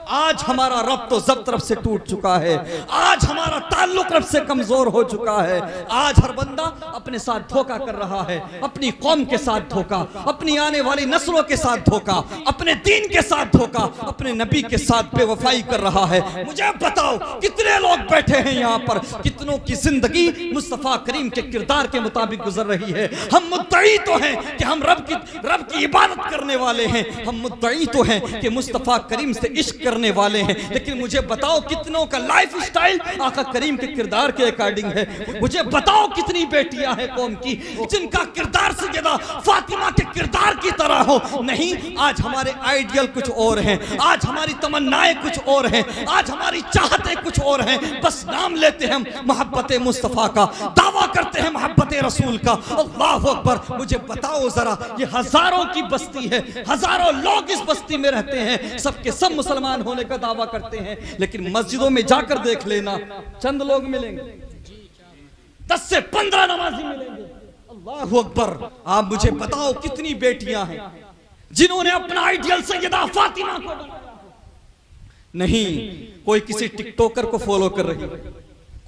आज हमारा रब तो जब्त रब से टूट चुका है, आज हमारा ताल्लुक रब से कमजोर हो चुका है। आज हर बंदा अपने साथ धोखा कर रहा है, अपनी कौम के साथ धोखा, अपनी आने वाली नस्लों के साथ धोखा, अपने दीन के साथ धोखा, अपने नबी के साथ बेवफाई कर रहा है। मुझे बताओ कितने लोग बैठे हैं यहाँ पर, कितनों की जिंदगी मुस्तफा करीम के किरदार के मुताबिक गुजर रही है। हम मुद्दई तो हैं कि हम रब की इबादत करने वाले हैं, हम मुद्दई तो हैं कि मुस्तफा करीम से इश्क करने वाले हैं, लेकिन मुझे बताओ कितनों का लाइफ स्टाइल आका करीम के किरदार के अकॉर्डिंग है। मुझे बताओ कितनी बेटियां हैं कौम की जिनका किरदार सैयदा फातिमा के किरदार की तरह हो। नहीं, आज हमारे आइडियल कुछ और हैं, आज हमारी तमन्नाएं कुछ और हैं, आज हमारी चाहतें कुछ और हैं। बस नाम लेते हैं मोहब्बत मुस्तफा का, दावा करते हैं मोहब्बत रसूल का। अल्लाह अकबर। मुझे बताओ जरा, ये हजारों की बस्ती है, हजारों लोग इस बस्ती में रहते हैं, सबके सब मुसलमान होने का दावा करते हैं, लेकिन मस्जिदों में जाकर देख लेना चंद लोग मिलेंगे, 10 से 15 नमाजी मिलेंगे। अल्लाह अकबर। आप मुझे बताओ कितनी बेटियां हैं जिन्होंने अपना आइडियल सैयदा फातिमा को बनाया। नहीं, कोई किसी टिकटॉकर को फॉलो कर रही है,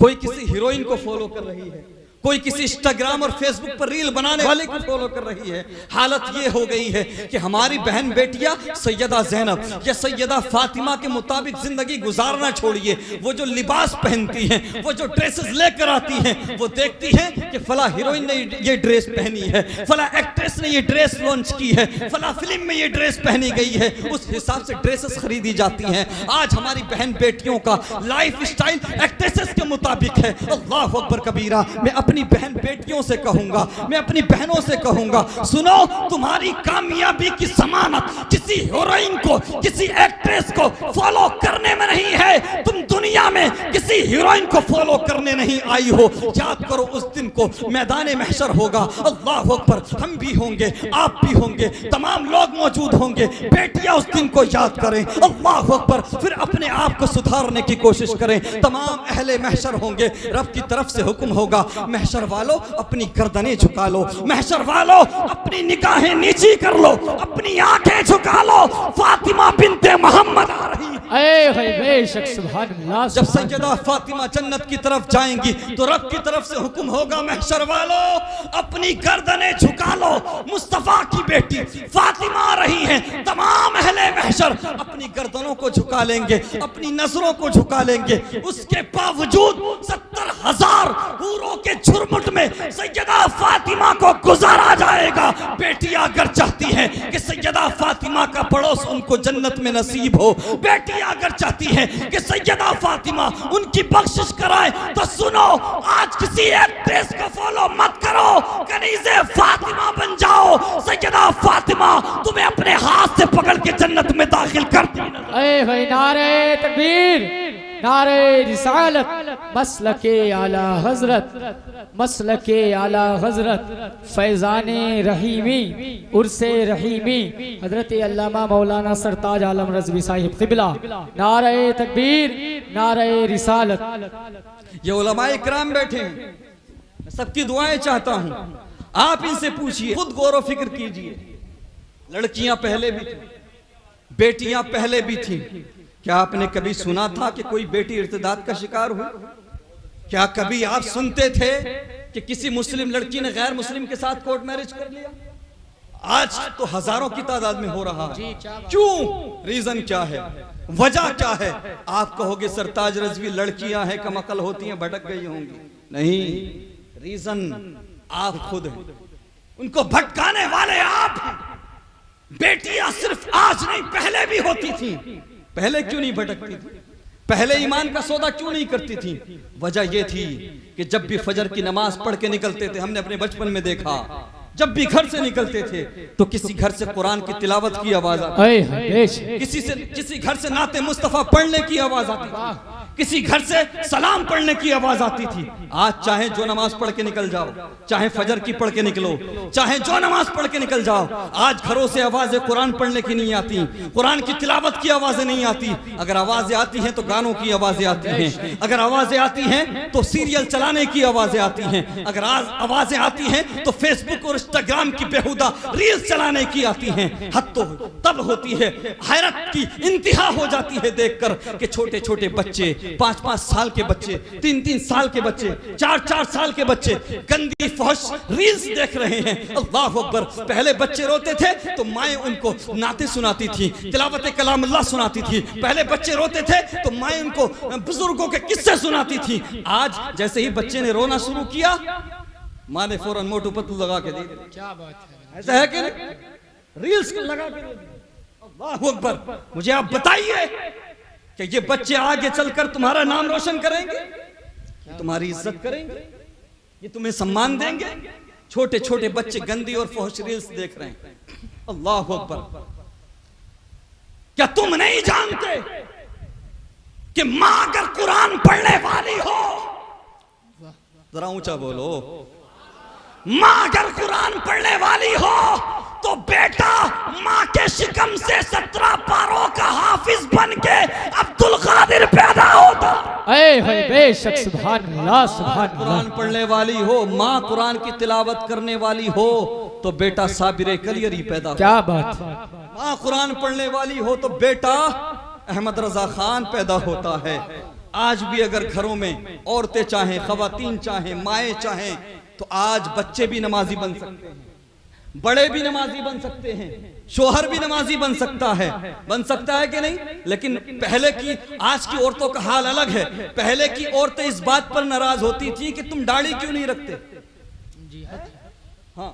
कोई किसी हीरोइन को फॉलो कर रही है, कोई किसी इंस्टाग्राम और फेसबुक पर रील बनाने वाले को फॉलो कर रही है। हालत ये हो गई है कि हमारी बहन बेटियां सैयदा ज़ैनब या सैयदा फातिमा के मुताबिक जिंदगी गुजारना छोड़िए, वो जो लिबास पहनती हैं, वो जो ड्रेसेस लेकर आती हैं, वो देखती हैं कि फला हीरोइन ने ये ड्रेस पहनी है, फला एक्ट्रेस ने ये ड्रेस लॉन्च की है, फला फिल्म में ये ड्रेस पहनी गई है, उस हिसाब से ड्रेसेस खरीदी जाती हैं। आज हमारी बहन बेटियों का लाइफ स्टाइल एक्ट्रेसेस के मुताबिक है। अल्लाह अकबर कबीरा। मैं अपनी बहन बेटियों से कहूंगा, मैं अपनी बहनों से कहूंगा, सुनो, तुम्हारी कामयाबी की जमानत किसी हीरोइन को, किसी एक्ट्रेस को फॉलो करने में नहीं है। तुम दुनिया में किसी हीरोइन को फॉलो करने नहीं आई हो। याद करो उस दिन को, मैदान महशर होगा। अल्लाह अकबर। हम भी होंगे, आप भी होंगे, तमाम लोग मौजूद होंगे। बेटियां उस दिन को याद करें। अल्लाह अकबर। फिर अपने आप को सुधारने की कोशिश करें। तमाम अहले महशर होंगे, रब की तरफ से हुक्म होगा, महशर वालों अपनी गर्दनें झुका लो, महशर वालों अपनी निगाहें नीची कर लो, अपनी आंखें झुका लो, फातिमा बिन्ते मोहम्मद आ रही है। बेशक सुभान अल्लाह। जब सैयदा फातिमा जन्नत की तरफ जाएंगी तो रब की तरफ से हुक्म होगा, महशर वालों अपनी गर्दनें झुका लो, मुस्तफा की बेटी फातिमा आ रही है। तमाम अहले महशर अपनी गर्दनों को झुका लेंगे, अपनी नजरों को झुका लेंगे। उसके बावजूद 70,000 हूरों के झुरमुट में सैयदा फातिमा को गुजारा जाएगा। बेटियां अगर चाहती हैं कि सैयदा फातिमा का पड़ोस उनको जन्नत में नसीब हो, बेटियां अगर चाहती हैं कि सैयदा फातिमा उनकी बख्शिश कराए, तो सुनो, आज किसी एक्ट्रेस को फॉलो मत करो, कनीज़े फातिमा बन जाओ। सैयदा फातिमा तुम्हें अपने हाथ से पकड़ के जन्नत में दाखिल करती है। नारे तकबीर, नारे रिसालत, मसलके आला हजरत, मसलके आला हजरत, फैज़ाने रहीमी, उर्से रहीमी, हजरत अल्लामा मौलाना सरताज आलम रज़वी साहिब क़िबला। नारे तकबीर, नारे रिसालत। ये उलमाए इकराम बैठे हैं, मैं सबकी दुआएं चाहता हूं। आप इनसे पूछिए, खुद गौर व फिक्र कीजिए। लड़कियां पहले भी थी, बेटियां पहले भी थी। क्या आपने कभी सुना था कि कोई बेटी इर्तिदाद का शिकार हुई? क्या कभी आप सुनते थे कि किसी मुस्लिम लड़की ने गैर मुस्लिम के साथ कोर्ट मैरिज कर लिया? आज तो हजारों की तादाद में हो रहा है। क्यों? रीजन क्या है, वजह क्या है? आप कहोगे सरताज रज़वी लड़कियां हैं, कमअक्ल होती हैं, भटक गई होंगी। नहीं, रीजन आप खुद हैं, उनको भटकाने वाले आप हैं। बेटियां सिर्फ आज नहीं, पहले भी होती थी। पहले क्यों नहीं भटकती थी? पहले ईमान का सौदा क्यों नहीं करती थी? वजह यह थी कि जब भी फजर की नमाज पढ़ के निकलते थे, हमने अपने बचपन में देखा, जब भी घर से निकलते थे तो किसी घर से कुरान की तिलावत की आवाज आती, किसी घर से नाते मुस्तफा पढ़ने की आवाज आती, किसी घर से सलाम पढ़ने की आवाज आती थी। आज चाहे जो नमाज पढ़ के निकल जाओ, चाहे फजर की पढ़ के निकलो, चाहे जो नमाज पढ़ के निकल जाओ, आज घरों से आवाजें कुरान पढ़ने की नहीं आती, कुरान की तिलावत की आवाजें नहीं आती। अगर आवाजें आती हैं तो गानों की आवाजें आती हैं, अगर आवाजें आती हैं तो सीरियल चलाने की आवाजें आती हैं, अगर आवाजें आती हैं तो फेसबुक और इंस्टाग्राम की बेहुदा रील्स चलाने की आती हैं। हद तो तब होती है, हैरत की इंतहा हो जाती है देखकर कि छोटे छोटे बच्चे, 5-5 साल के बच्चे, 3-3 साल के बच्चे, 4-4 साल के बच्चे गंदी फहश रील्स देख रहे हैं। अल्लाह अकबर। पहले बच्चे रोते थे तो माएं उनको नाते सुनाती थी, तिलावत कलाम अल्लाह सुनाती थी। पहले बच्चे रोते थे तो माएं उनको बुजुर्गों के किस्से सुनाती थी। आज जैसे ही बच्चे ने रोना शुरू किया, माँ ने फौरन मोटू पतलू लगा के दी। क्या बात है, ऐसा है कि नहीं? रील्स लगा के दे दी। अल्लाह अकबर। मुझे आप बताइए कि ये बच्चे आगे चलकर तुम्हारा नाम रोशन करेंगे, तुम्हारी इज्जत करेंगे, ये तुम्हें सम्मान देंगे? छोटे छोटे बच्चे गंदी और फहश रील्स देख रहे हैं। अल्लाह अकबर। क्या तुम नहीं जानते कि मां अगर कुरान पढ़ने वाली हो, जरा ऊंचा बोलो, मां अगर कुरान पढ़ने वाली हो तो बेटा मां के शिकम से 17 पारों का हाफिज बन के अब्दुल कादिर पैदा होता। बेशक, सुभान अल्लाह, सुभान अल्लाह। कुरान पढ़ने वाली हो, माँ कुरान की तिलावत करने वाली हो तो बेटा साबिर कलियरी पैदा। क्या बात। माँ कुरान पढ़ने वाली हो तो बेटा अहमद रजा खान पैदा होता है। आज भी अगर घरों में औरतें चाहें, खवातीन चाहें, माएँ चाहें तो आज बच्चे भी नमाजी बन सकते हैं, बड़े भी नमाजी बन सकते हैं, शोहर भी नमाजी बन सकता है कि नहीं? लेकिन पहले की, आज की औरतों का हाल अलग है। पहले की औरतें इस बात पर नाराज होती थी कि तुम दाढ़ी क्यों नहीं रखते। हाँ,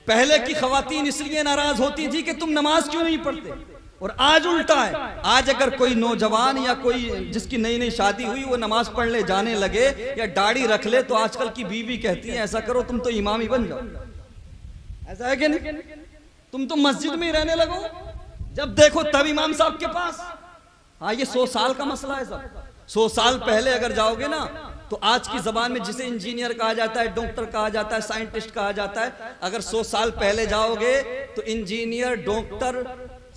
पहले की खवातीन इसलिए नाराज होती थी कि तुम नमाज क्यों नहीं पढ़ते। और आज उल्टा है। आज अगर कोई नौजवान या कोई जिसकी नई नई शादी हुई वो नमाज पढ़ने जाने लगे या दाढ़ी रख ले तो आजकल की बीवी कहती है ऐसा करो तुम तो इमाम ही बन जाओ। ऐसा है कि नहीं? तुम तो मस्जिद में ही रहने लगो, जब देखो तब इमाम साहब के पास। हाँ, ये 100 साल का मसला है सब। 100 साल पहले अगर जाओगे ना तो आज की जबान में जिसे इंजीनियर कहा जाता है, डॉक्टर कहा जाता है, साइंटिस्ट कहा जाता है, अगर 100 साल पहले जाओगे तो इंजीनियर, डॉक्टर,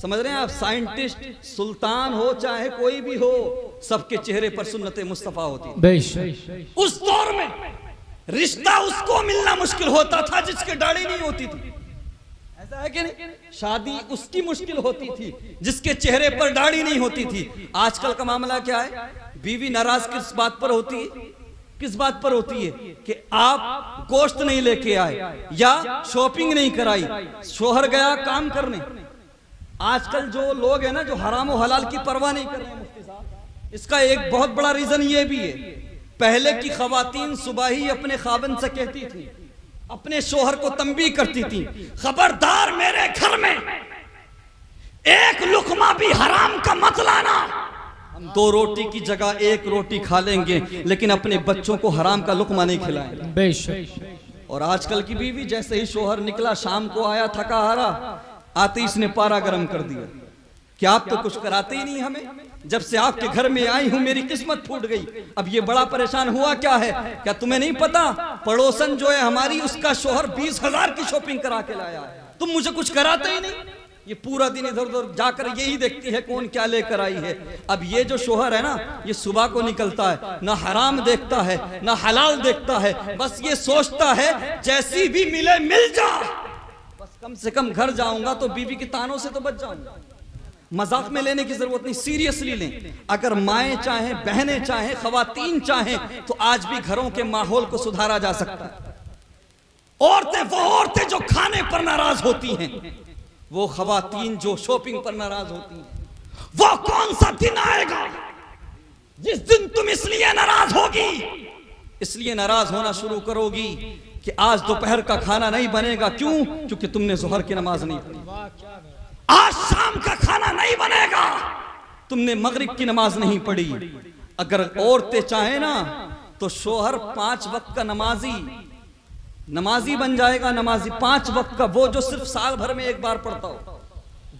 समझ रहे हैं आप, साइंटिस्ट, सुल्तान हो चाहे कोई भी हो, सबके चेहरे पर सुन्नते मुस्तफा होती है। उस दौर में रिश्ता उसको मिलना मुश्किल होता था जिसके दाढ़ी नहीं होती थी। ऐसा है कि नहीं? शादी उसकी मुश्किल होती थी जिसके चेहरे पर दाढ़ी नहीं होती थी। आजकल का मामला क्या है? बीवी नाराज किस बात पर होती है? किस बात पर होती है कि आप गोश्त नहीं लेके आए या शॉपिंग नहीं कराई, शोहर गया काम करने। आजकल जो लोग हैं ना, जो हराम और हलाल की परवाह नहीं कर रहे हैं मुफ्ती साहब, इसका एक बहुत बड़ा रीजन ये भी है। पहले की खवातीन सुबह ही अपने खाविंद से कहती थी, अपने शोहर को तंबीह करती थी, खबरदार मेरे घर में एक लुकमा भी हराम का मत लाना। हम 2 रोटी की जगह 1 रोटी खा लेंगे लेकिन अपने बच्चों को हराम का लुकमा नहीं खिलाएंगे। बेशक। और आजकल की बीवी, जैसे ही शोहर निकला, शाम को आया थका हारा, आते ही इसने पारा गर्म कर दिया कि आप तो कुछ कराते ही नहीं हमें, जब से आपके घर में आई हूं मेरी किस्मत फूट गई। अब ये बड़ा परेशान हुआ क्या है? क्या तुम्हें नहीं पता पड़ोसन जो है हमारी, उसका शोहर 20,000 की शॉपिंग करा के लाया, तुम मुझे कुछ कराते ही नहीं। ये पूरा दिन इधर उधर जाकर यही देखती है कौन क्या लेकर आई है। अब ये जो शोहर है ना, ये सुबह को निकलता है, ना हराम देखता है ना हलाल देखता है, बस ये सोचता है जैसी भी मिले मिल जा, बस कम से कम घर जाऊंगा तो बीवी के तानों से तो बच जाऊंगा। मजाक में लेने की जरूरत नहीं, सीरियसली लें। अगर माएं चाहें, बहनें चाहें, खवातीन चाहें तो आज भी घरों के माहौल को सुधारा जा सकता है। वो औरतें जो खाने पर नाराज होती हैं, वो खवातीन जो शॉपिंग पर नाराज होती हैं, वो कौन सा दिन आएगा जिस दिन तुम इसलिए नाराज होगी, इसलिए नाराज होना शुरू करोगी कि आज दोपहर का खाना नहीं बनेगा। क्यों? क्योंकि तुमने जोहर की नमाज नहीं पढ़ी। आज शाम का खाना नहीं बनेगा, तुमने मगरिब की नमाज नहीं पढ़ी। अगर औरतें चाहे ना तो शोहर 5 वक्त का नमाजी बन जाएगा। नमाजी 5 वक्त का, वो जो सिर्फ साल भर में एक बार पढ़ता हो,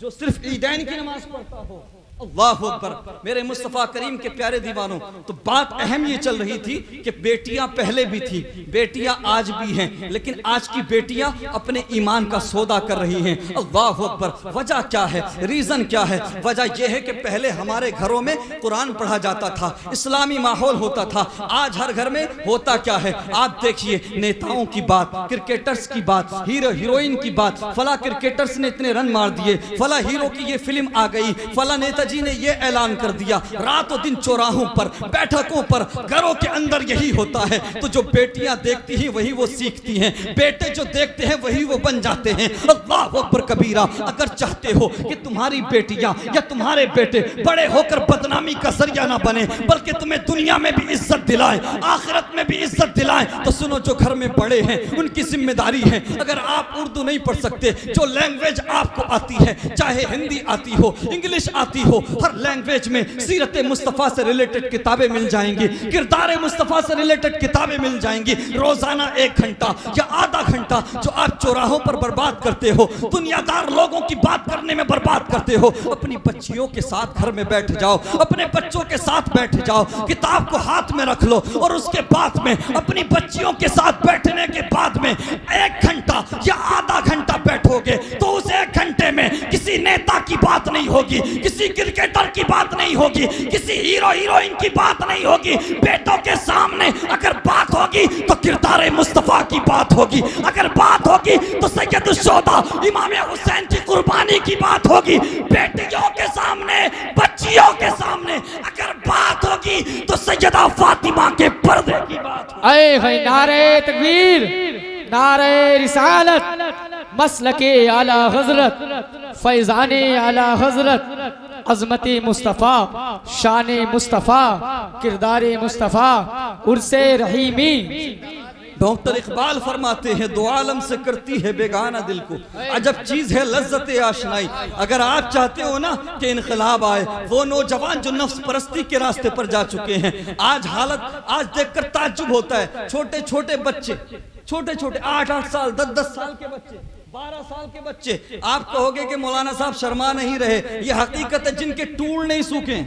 जो सिर्फ ईदैन की नमाज पढ़ता हो, अल्लाह अकबर। मेरे मुस्तफ़ा करीम के प्यारे दीवानों, तो बात अहम ये चल रही थी कि बेटियां पहले भी थी, बेटियां आज भी हैं, लेकिन आज की बेटियां अपने ईमान का सौदा कर रही हैं। अल्लाह अकबर। वजह क्या है, रीजन क्या है? वजह यह है कि पहले हमारे घरों में कुरान पढ़ा जाता था, इस्लामी माहौल होता था। आज हर घर में होता क्या है, आप देखिए, नेताओं की बात, क्रिकेटर्स की बात, हीरो हीरोइन की बात, फला क्रिकेटर्स ने इतने रन मार दिए, फला हीरो की ये फिल्म आ गई, फला नेताजी ने ये ऐलान कर दिया। रातों दिन चौराहों पर, बैठकों पर, घरों के अंदर यही होता है। तो जो बेटियां देखती हैं वही वो सीखती हैं, बेटे जो देखते हैं वही वो बन जाते हैं। अल्लाह अकबर कबीरा। अगर चाहते हो कि तुम्हारी बेटियां या तुम्हारे बेटे बड़े होकर बदनामी का जरिया ना बने, बल्कि तुम्हें दुनिया में भी इज्जत दिलाएं, आखिरत में भी इज्जत दिलाएं, तो सुनो, जो घर में बड़े हैं उनकी जिम्मेदारी है। अगर आप उर्दू नहीं पढ़ सकते, जो लैंग्वेज आपको आती है, चाहे हिंदी आती हो, इंग्लिश आती हो, हर लैंग्वेज में सीरत मुस्तफ़ा से रिलेटेड किताबें मिल जाएंगी, किरदार मुस्तफ़ा से रिलेटेड किताबें मिल जाएंगी। रोजाना 1 घंटा या आधा घंटा जो आप चौराहों पर बर्बाद करते हो, दुनियादार लोगों की बात करने में बर्बाद करते हो, अपनी बच्चियों के साथ घर में बैठ जाओ, अपने बच्चों के साथ बैठ जाओ, किताब को हाथ में रख लो, और उसके बाद में अपनी बच्चियों के साथ बैठने के बाद में 1 घंटा या आधा घंटा बैठोगे, तो उस 1 घंटे में किसी नेता की बात नहीं होगी, किसी क्रिकेटर की बात नहीं होगी, किसी हीरो हीरोइन की बात नहीं होगी। बेटों के सामने अगर बात होगी तो किरदार मुस्तफ़ा की बात होगी, अगर बात होगी तो सैयद शुहदा इमाम हुसैन की कुर्बानी की बात होगी। बेटियों के सामने, बच्चियों के सामने अगर बात होगी तो सैयदा फातिमा के पर्दे की बात होगी। अये है नारे तकबीर, नारे रिसालत, मसलके आला हजरत, फैजाने आला हजरत, अजमती मुस्तफ़ा, शाने मुस्तफ़ा, किरदारे मुस्तफ़ा, उर्से रहीमी। डॉक्टर इकबाल फरमाते हैं, दो आलम से करती है बेगाना दिल को अजब चीज है लज्जत आशनाई। अगर आप चाहते हो ना कि इनकलाब आए, वो नौजवान जो नफ्स परस्ती के रास्ते पर जा चुके हैं, आज हालत आज देखकर ताज्जुब होता है। छोटे छोटे बच्चे, छोटे छोटे 8-8 साल, 10-10 साल के बच्चे, 12 साल के बच्चे, आप कहोगे कि मौलाना साहब शर्मा नहीं रहे, ये हकीकत है। जिनके टूल नहीं सूखे,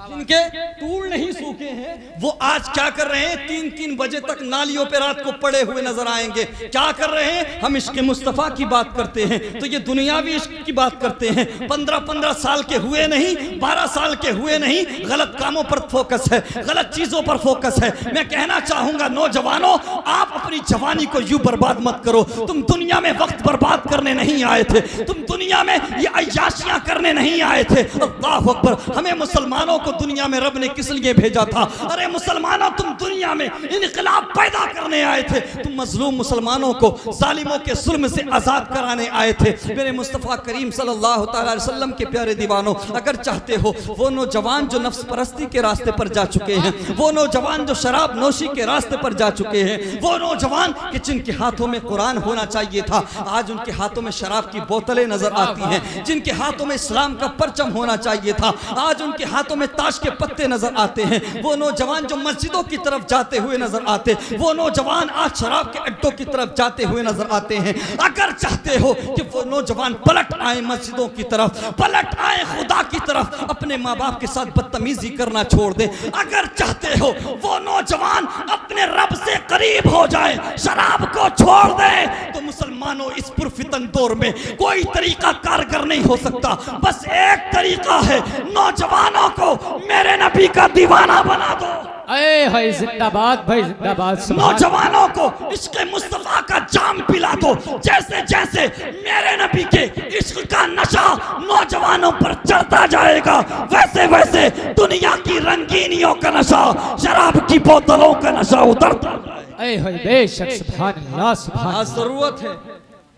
जिनके टूल नहीं सूखे हैं, वो आज क्या कर रहे हैं, 3-3 बजे तक नालियों पे रात को पड़े हुए नजर आएंगे। क्या कर रहे हैं? हम इश्क मुस्तफ़ा की बात करते हैं तो ये दुनियावी इश्क की बात करते हैं। 15-15 साल के हुए नहीं, 12 साल के हुए नहीं, गलत कामों पर फोकस है, गलत चीजों पर फोकस है। मैं कहना चाहूंगा नौजवानों, आप अपनी जवानी को यूं बर्बाद मत करो। तुम दुनिया में वक्त बर्बाद करने नहीं आए थे, तुम दुनिया में ये अय्याशियां करने नहीं आए थे। अल्लाह अकबर। हमें मुसलमानों को दुनिया में रब ने किस लिए भेजा था? अरे मुसलमानों, तुम दुनिया में इनकलाब पैदा करने आए थे, तुम मजलूम मुसलमानों को जालिमों के जुल्म से आजाद कराने आए थे। मेरे मुस्तफ़ा करीम सल्लल्लाहु अलैहि वसल्लम के प्यारे दीवानों, अगर चाहते हो वो नौजवान जो नफ्स परस्ती के रास्ते पर जा चुके हैं, वो नौजवान जो शराब नोशी के रास्ते पर जा चुके हैं, वो नौजवान कि जिनके हाथों में कुरान होना चाहिए था, आज उनके हाथों में शराब की बोतलें नजर आती हैं। जिनके हाथों में इस्लाम का परचम होना चाहिए था, आज उनके हाथों में ताश के पत्ते नजर आते हैं। वो नौजवान जो मस्जिदों की तरफ जाते हुए नजर आते, वो नौजवान आज शराब के अड्डों की तरफ जाते हुए नजर आते हैं। अगर चाहते हो कि वो नौजवान पलट आए मस्जिदों की तरफ, पलट आए खुदा की तरफ, अपने माँ बाप के साथ बदतमीजी करना छोड़ दे, अगर चाहते हो वो नौजवान अपने रब से करीब हो जाए, शराब को छोड़ दे, तो मुसलमानों इस पुरफितन दौर में कोई तरीका कारगर नहीं हो सकता। बस एक तरीका है, नौजवानों को मेरे नबी का दीवाना बना दो। अये है जिंदाबाद भाई, जिंदाबाद। नौजवानों को इश्क मुस्तफा का जाम पिला दो। जैसे जैसे मेरे नबी के इश्क का नशा नौजवानों पर चढ़ता जाएगा, वैसे वैसे दुनिया की रंगीनियों का नशा, शराब की बोतलों का नशा उतरता जाएगा। अये है बेशक, सुभान अल्लाह, सुभान। आज जरूरत है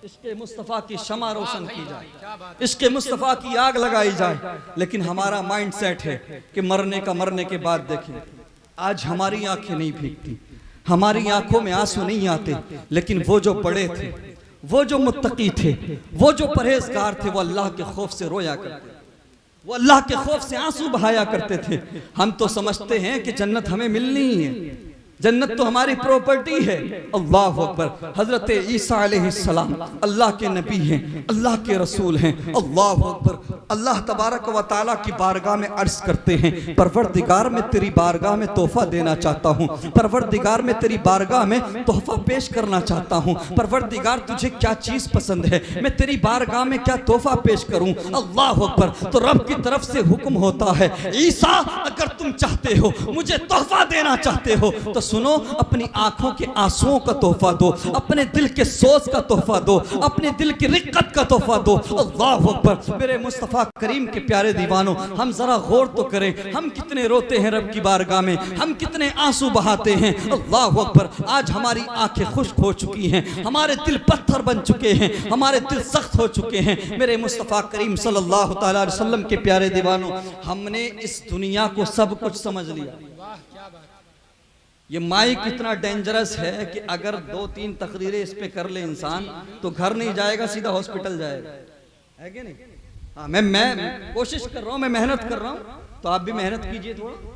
इश्क मुस्तफ़ा की शमा रोशन की जाए, इश्क मुस्तफ़ा की आग लगाई जाए। लेकिन हमारा माइंड सेट है कि मरने का मरने के बाद देखें। आज हमारी आंखें नहीं भीगती, हमारी आंखों में आंसू नहीं आते, लेकिन वो जो बड़े थे, वो जो मुत्तकी थे, वो जो परहेजगार थे, वो अल्लाह के खौफ से रोया करते, वो अल्लाह के खौफ से आंसू बहाया करते थे। हम तो समझते हैं कि जन्नत हमें मिलनी ही है, जन्नत तो हमारी प्रॉपर्टी है। अल्लाह अकबर। हजरत ईसा अलैहिस्सलाम अल्लाह के नबी हैं, अल्लाह के रसूल हैं। अल्लाह अकबर। अल्लाह तबारक व तआला की बारगाह में अर्ज करते हैं, परवरदिगार मैं तेरी बारगाह में तोहफा देना चाहता हूँ, परवरदिगार मैं तेरी बारगाह में तोहफा पेश करना चाहता हूँ। परवरदिगार तुझे क्या चीज पसंद है, मैं तेरी बारगाह में क्या तोहफा पेश करूँ। अल्लाह अकबर। तो रब की तरफ से हुक्म होता है, ईसा अगर तुम चाहते हो, मुझे तोहफा देना चाहते हो, तो सुनो, अपनी आंखों के आंसुओं का तोहफा दो, अपने दिल के सोच का तोहफा दो, अपने दिल की रिक्कत का तोहफा दो। अल्लाह अकबर। मेरे मुस्तफ़ा करीम के प्यारे दीवानों, हम जरा गौर तो करें, हम कितने रोते हैं रब की बारगाह में, हम कितने आंसू बहाते हैं। अल्लाह अकबर। आज हमारी आंखें खुश्क हो चुकी हैं, हमारे दिल पत्थर बन चुके हैं, हमारे दिल सख्त हो चुके हैं। मेरे मुस्तफ़ा करीम सल्लल्लाहु तआला अलैहि वसल्लम के प्यारे दीवानों, हमने इस दुनिया को सब कुछ समझ लिया। ये माइक इतना डेंजरस है कि अगर 2-3 तकरीरें इस पे कर ले इंसान तो घर नहीं जाएगा, सीधा हॉस्पिटल जाएगा, है कि नहीं? हाँ, मैं कोशिश कर रहा हूँ, मैं मेहनत कर रहा हूँ, तो आप भी मेहनत कीजिए थोड़ा।